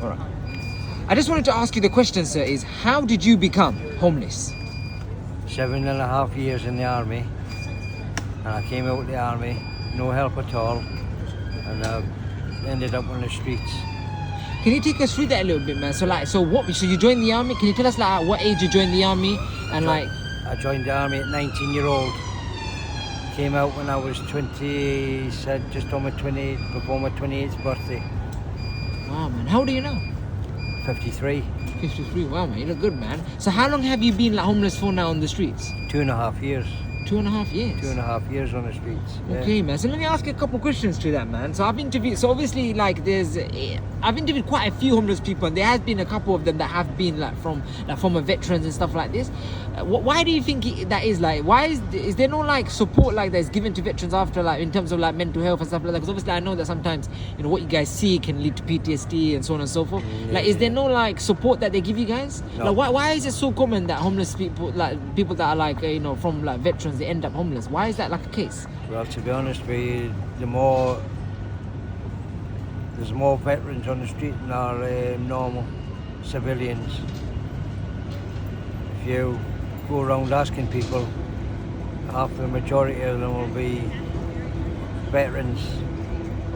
All right. I just wanted to ask you the question, sir, is how did you become homeless? 7.5 years in the army, and I came out of the army, no help at all, and I ended up on the streets. Can you take us through that a little bit, man? So you joined the army? Can you tell us like at what age you joined the army and I joined the army at 19-year-old. Came out when I was 20, said just on my 20, before my 28th birthday. Wow, man. How old are you now? 53. 53. Wow, man. You look good, man. So how long have you been like homeless for now on the streets? 2.5 years. 2.5 years. 2.5 years on the streets. Yeah. Okay, man. So let me ask you a couple questions to that, man. So I've interviewed. So obviously, like, I've interviewed quite a few homeless people, and there has been a couple of them that have been like former veterans and stuff like this. Why do you think that is? Like, why is there no like support like that's given to veterans after like in terms of like mental health and stuff like that? Because obviously, I know that sometimes what you guys see can lead to PTSD and so on and so forth. Yeah, like, is there no like support that they give you guys? No. Like, why is it so common that homeless people, like people that are like from like veterans, they end up homeless? Why is that like a case? Well, to be honest with you, there's more veterans on the street than are normal civilians. If you go around asking people, half the majority of them will be veterans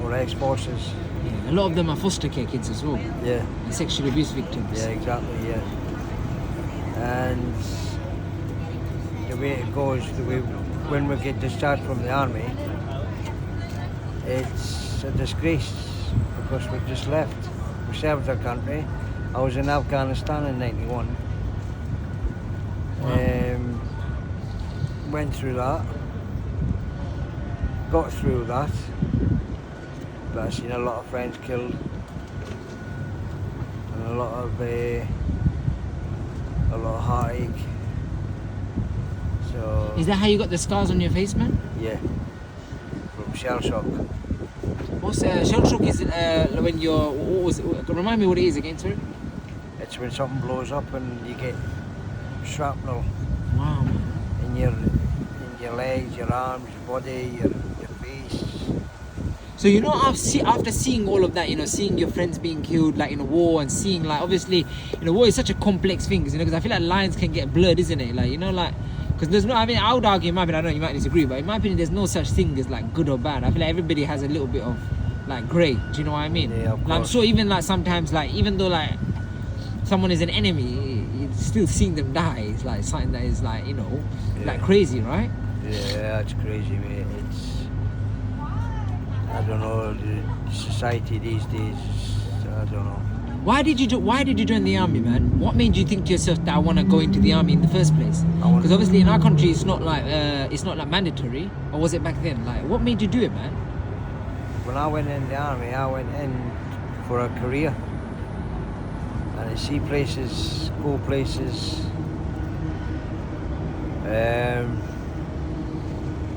or ex-forces. Yeah, a lot of them are foster care kids as well. Yeah. And sexual abuse victims. Yeah, exactly, yeah. And the way it goes, when we get discharged from the army, it's a disgrace because we've just left. We served our country. I was in Afghanistan in 91. Went through that, got through that, but I've seen a lot of friends killed and a lot of heartache. So Is that how you got the scars on your face, man? yeah, from shell shock. What's shell shock is when you're, remind me what it is again, sir? It's when something blows up and you get shrapnel Wow, man. in your legs, your arms, your body, your face. So after seeing all of that, seeing your friends being killed like in a war and seeing like obviously, war is such a complex thing, because I feel like lines can get blurred, isn't it? Like, because there's no, I would argue in my opinion, I know you might disagree, but in my opinion, there's no such thing as like good or bad. I feel like everybody has a little bit of like grey. Do you know what I mean? Yeah, of course. Like, I'm sure even like sometimes like even though like someone is an enemy, still seeing them die is like something that is like like crazy, right? Yeah, it's crazy, mate. I don't know, the society these days, I don't know. Why did you join the army, man? What made you think to yourself that I want to go into the army in the first place? Because obviously in our country it's not like mandatory, or was it back then? Like, what made you do it, man? When I went in the army, I went in for a career. And I see places, go places.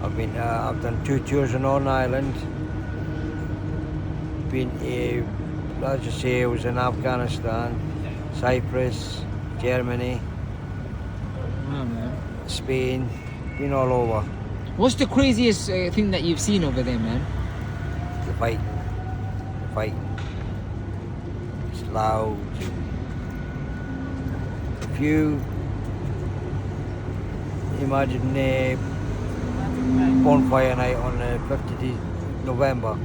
I've done 2 tours in Northern Ireland. As you say, I was in Afghanistan, Cyprus, Germany, Spain, been all over. What's the craziest thing that you've seen over there, man? The fighting. It's loud. If you imagine a bonfire night on the 50th of November,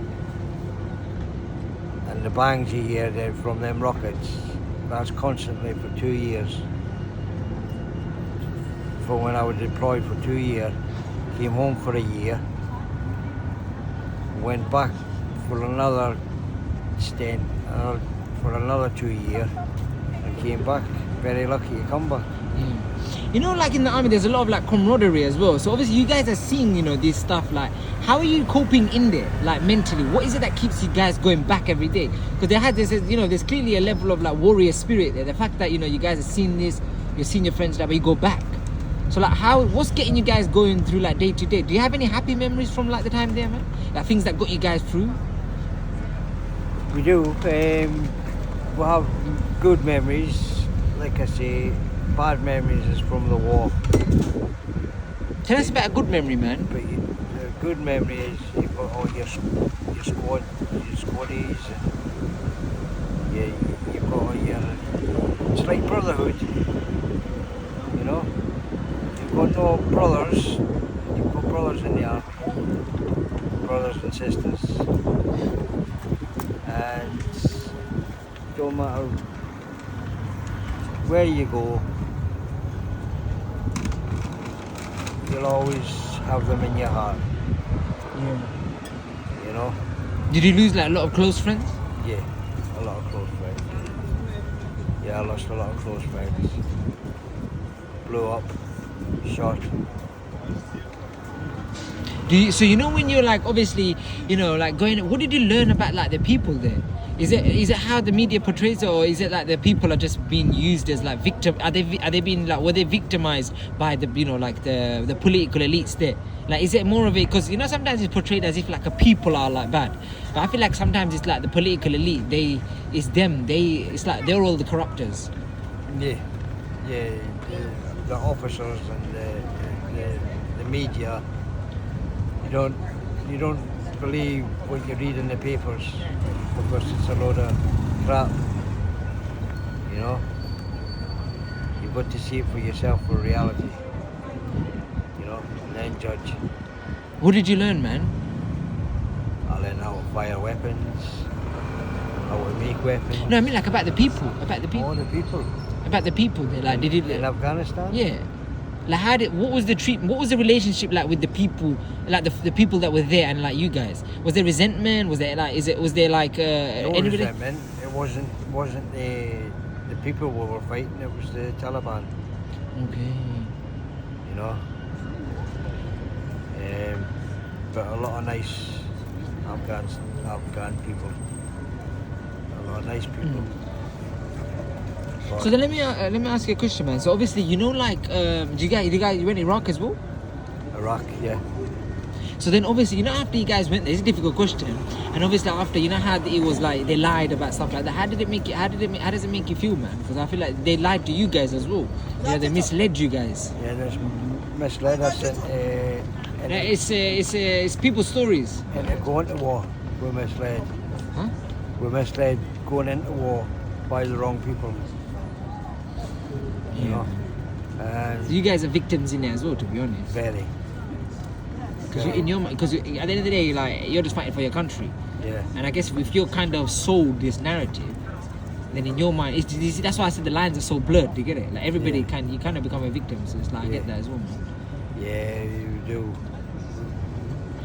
and the bangs you hear from them rockets, that's constantly for 2 years. From when I was deployed for 2 years, came home for a year, went back for another stint for another 2 years, and came back. Very lucky to come back. Like in the army, there's a lot of like camaraderie as well. So obviously you guys are seeing, this stuff. Like, how are you coping in there, like mentally? What is it that keeps you guys going back every day? Because there's clearly a level of like warrior spirit there. The fact that you guys are seeing this, you're seeing your friends that, but you go back. So like, what's getting you guys going through like day to day? Do you have any happy memories from like the time there, man? Like things that got you guys through? We do. We have good memories. Like I say, bad memories is from the war. Tell us about a good memory, man. But the good memory is you've got all your squaddies, and you've got it's like brotherhood, you know. You've got no brothers, you've got brothers in the army, brothers and sisters, and don't matter where you go, you'll always have them in your heart, Yeah. you know. Did you lose like a lot of close friends? Yeah, a lot of close friends. Yeah, I lost a lot of close friends. Blew up, shot. So you know when you're like obviously like going, what did you learn about like the people there? Is it how the media portrays it, or is it like the people are just being used as like victim? Are they being like, were they victimized by the like the political elites there? Like, is it more of it? Because sometimes it's portrayed as if like a people are like bad, but I feel like sometimes it's like the political elite. It's like they're all the corruptors. Yeah, the officers and the media. You don't believe what you read in the papers because it's a load of crap. You know, you've got to see it for yourself for reality. You know, and then judge. What did you learn, man? I learned how to fire weapons, how to make weapons. No, I mean like about the people. All the people About the people there. Like, did in it? Afghanistan. Yeah. Like, what was the treatment? What was the relationship like with the people? Like the people that were there and like you guys. Was there resentment? Was there like? Was there like? No anybody? resentment. It wasn't the people we were fighting. It was the Taliban. Okay. You know. But a lot of nice Afghan people. A lot of nice people. So then let me ask you a question, man. So obviously like you went to Iraq as well? Iraq, yeah. So then obviously after you guys went there, it's a difficult question, and obviously after how it was like they lied about stuff like that. How does it make you feel, man? Because I feel like they lied to you guys as well. They misled you guys. Yeah, there's misled us It's people's stories. into going to war. We're misled. Huh? We're misled going into war by the wrong people. You know? And So you guys are victims in there as well, to be honest. very. Because at the end of the day, like you're just fighting for your country. Yeah. And I guess if you're kind of sold this narrative, then in your mind, that's why I said the lines are so blurred. Do you get it? Like everybody Yeah. you kind of become a victim. So it's like I get that as well, man. Yeah, you do.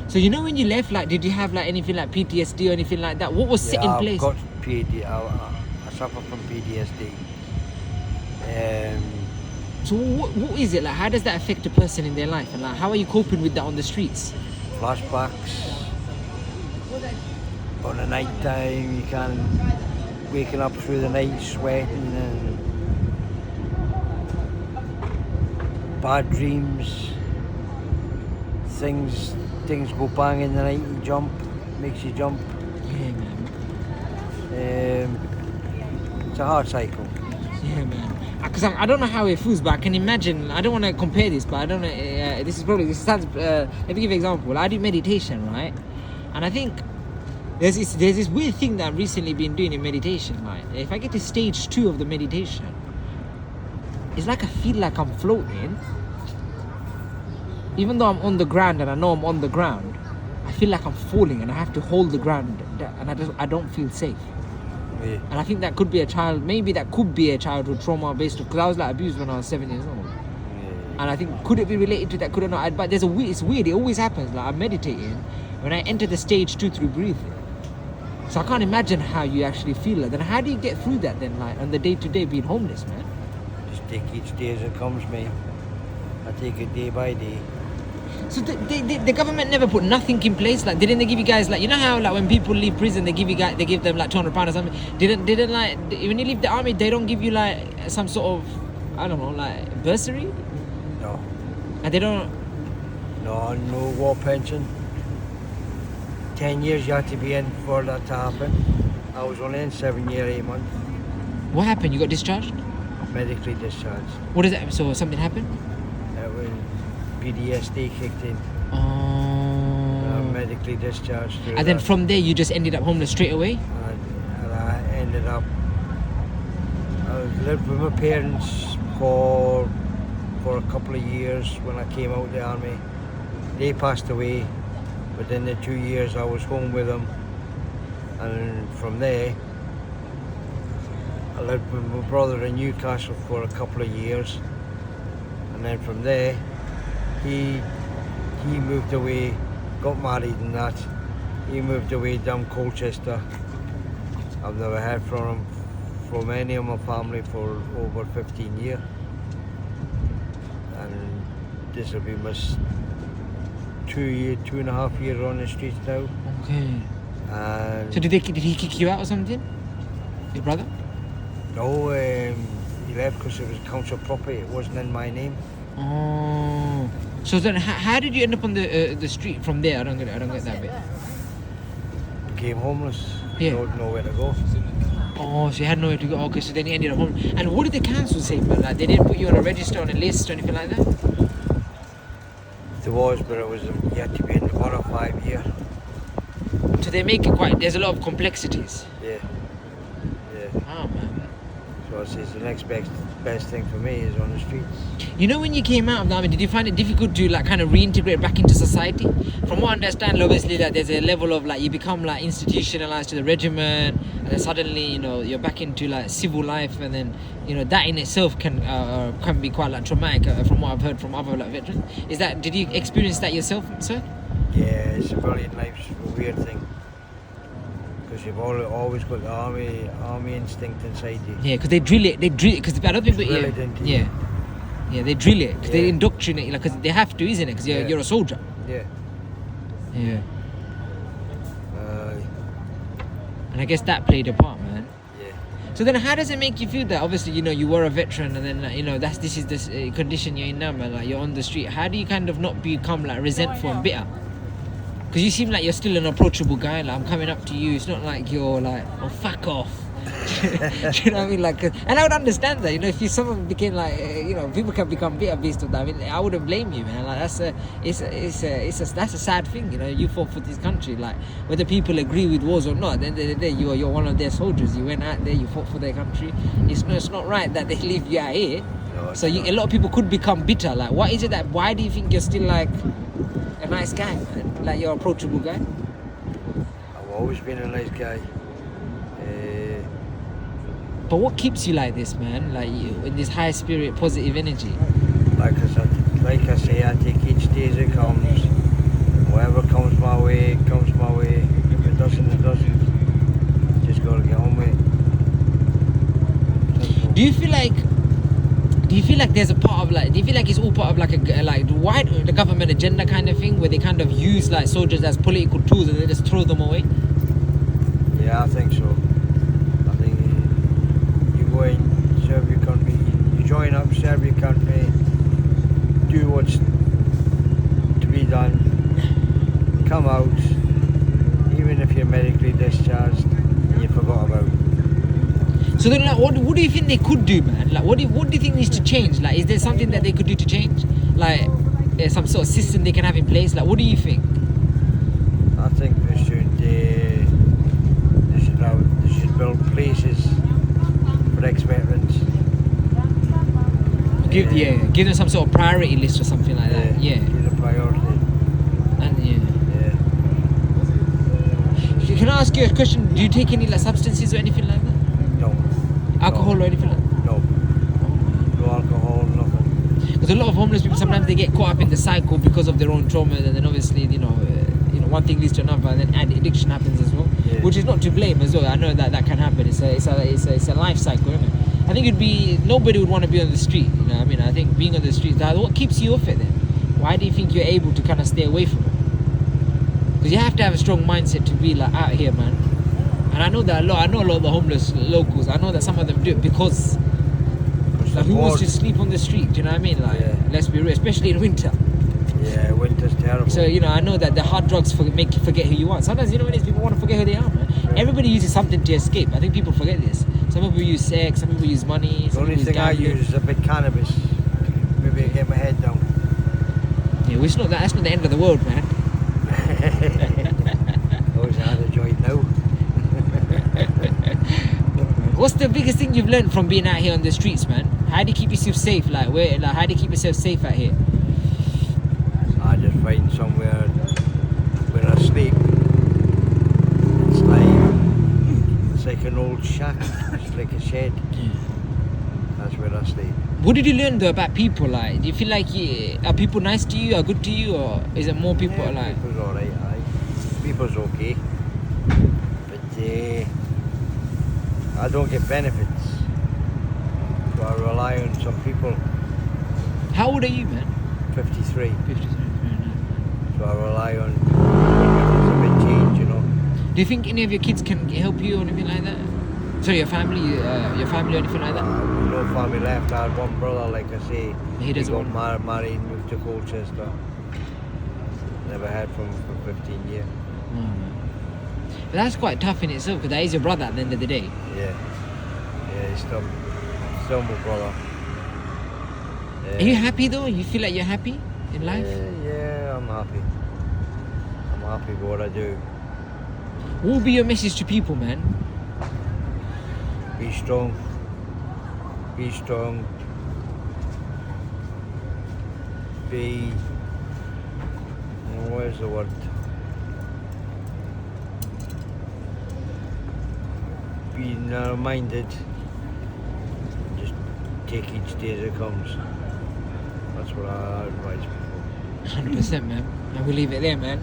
So when you left, like, did you have like anything like PTSD or anything like that? What was set in place? I've got PTSD. I suffer from PTSD. So what is it like? How does that affect a person in their life? And like, how are you coping with that on the streets? Flashbacks. On the night time, you can waking up through the night sweating and bad dreams. Things go bang in the night and jump, makes you jump. Yeah, man. It's a hard cycle. Yeah, man. Because I don't know how it feels, but I can imagine. I don't want to compare this, but I don't know. This sounds. Let me give you an example. I do meditation, right? And I think there's this weird thing that I've recently been doing in meditation. Like, if I get to stage 2 of the meditation, it's like I feel like I'm floating. Even though I'm on the ground and I know I'm on the ground, I feel like I'm falling and I have to hold the ground, and I don't feel safe. Yeah. And I think that could be maybe that could be a childhood trauma based on, because I was like abused when I was 7 years old. Yeah. And I think, could it be related to that? Could it not? But it's weird. It always happens. Like, I'm meditating when I enter the stage 2 through breathing. So I can't imagine how you actually feel like that. Then how do you get through that then, like on the day-to-day being homeless, man? Just take each day as it comes, mate. I take it day by day. So the government never put nothing in place. Like, didn't they give you guys, like, how like when people leave prison they give them like £200 or something? Didn't like when you leave the army they don't give you like some sort of, I don't know, like bursary? No. And they don't. No war pension. 10 years you had to be in for that to happen. I was only in 7 years, 8 months. What happened? You got discharged? Medically discharged. What is that? So something happened? It was PTSD kicked in. Medically discharged. And then from there you just ended up homeless straight away? And I ended up lived with my parents for a couple of years when I came out of the army. They passed away. Within the 2 years I was home with them, and from there I lived with my brother in Newcastle for a couple of years, and then from there he moved away, got married and that. He moved away down Colchester. I've never heard from any of my family for over 15 years, and this will be my 2.5 years on the streets now. Okay. And So did he kick you out or something? Your brother? no, he left because it was council property. It wasn't in my name. Oh. So then, how did you end up on the street from there? I don't get that bit. Became homeless. Yeah. Nowhere to go. Oh, so you had nowhere to go. Okay, so then you ended up home. And what did the council say about that? They didn't put you on a register, on a list, or anything like that? There was, but it was you had to be in the borough 5 years. So they make it quite. There's a lot of complexities. Yeah. Oh man. So I says the next best thing for me is on the streets. You know, when you came out of the army, did you find it difficult to like kind of reintegrate back into society? From what I understand, obviously, that there's a level of like you become like institutionalized to the regiment, and then suddenly you're back into like civil life, and then that in itself can be quite like traumatic. From what I've heard from other like veterans, did you experience that yourself, sir? Yeah, civilian life's a weird thing. Because you've always got the army instinct inside you. Yeah, because they drill it. Because I don't think. Yeah, they drill it because they indoctrinate you, like, because they have to, isn't it? Because you're a soldier. Yeah. Yeah. And I guess that played a part, man. Yeah. So then, how does it make you feel that obviously you were a veteran, and then this is the condition you're in now, man? Like, you're on the street. How do you kind of not become like resentful and bitter? Because you seem like you're still an approachable guy. Like, I'm coming up to you. It's not like you're like, oh, fuck off. Do you know what I mean? Like, and I would understand that. If someone became like, people can become bitter based on that. I mean, I wouldn't blame you, man. Like, that's a sad thing. You fought for this country. Like, whether people agree with wars or not, at the end of the day, you're one of their soldiers. You went out there, you fought for their country. It's not right that they leave you out here. No, so a lot of people could become bitter. Like, what is it that? Why do you think you're still like a nice guy, man? Like, you're an approachable guy? I've always been a nice guy. But what keeps you like this, man? Like, in this high spirit, positive energy? Like I say, I take each day as it comes. Whatever comes my way, comes my way. If it doesn't, it doesn't. Just gotta get on with it. Do you feel like there's a part of like? Do you feel like it's all part of like the government agenda kind of thing, where they kind of use like soldiers as political tools and they just throw them away? Yeah, I think so. I think you go in, serve your country, you join up, serve your country, do what's to be done, come out, even if you're medically discharged, and you forgot about it. So then, like, what do you think they could do, man? Like, what do you think needs to change? Like, is there something that they could do to change? Like, some sort of system they can have in place? Like, what do you think? I think they should build places for ex-veterans. Give them some sort of priority list or something like that. Yeah. Give them priority. And Can I ask you a question? Do you take any like substances or anything like that? No. Alcohol or anything like that? No. No alcohol, nothing. Because a lot of homeless people, sometimes they get caught up in the cycle because of their own trauma, and then obviously one thing leads to another, and then addiction happens as well, which is not to blame as well. I know that can happen. It's a life cycle, isn't it? I think nobody would want to be on the street. I mean, I think being on the street, what keeps you off it then? Why do you think you're able to kind of stay away from it? Because you have to have a strong mindset to be like out here, man. And I know that a lot of the homeless locals. I know that some of them do it because like, who wants to sleep on the street? Do you know what I mean? Like, let's be real, especially in winter. Yeah, winter's terrible. So I know that the hard drugs make you forget who you are. Sometimes when these people want to forget who they are, man. Yeah. Everybody uses something to escape. I think people forget this. Some people use sex, some people use money. The only thing I use is a bit cannabis. Maybe I get my head down. Yeah, well, that's not the end of the world, man. I wish I had a joint now. What's the biggest thing you've learned from being out here on the streets, man? How do you keep yourself safe? How do you keep yourself safe out here? I just find somewhere where I sleep. It's like an old shack. It's like a shed. That's where I sleep. What did you learn though about people? Like, do you feel like are people nice to you, are good to you, or is it more people like? People's alright, aye. People's okay. But I don't get benefits. So I rely on some people. How old are you, man? 53. 53. So I rely on it's a bit change, you know. Do you think any of your kids can help you or anything like that? So your family or anything like that? No family left. I had one brother, like I say. He doesn't got married, moved to Colchester. Never heard from him for 15 years. But that's quite tough in itself, because that is your brother at the end of the day. Yeah. Yeah, he's still my brother. Are you happy though? You feel like you're happy in life? Yeah, I'm happy. I'm happy with what I do. What would be your message to people, man? Be strong. Be strong. Be... where's the word? Be narrow-minded. Just take each day as it comes. That's what I advise people. 100%, man. And we'll leave it there, man.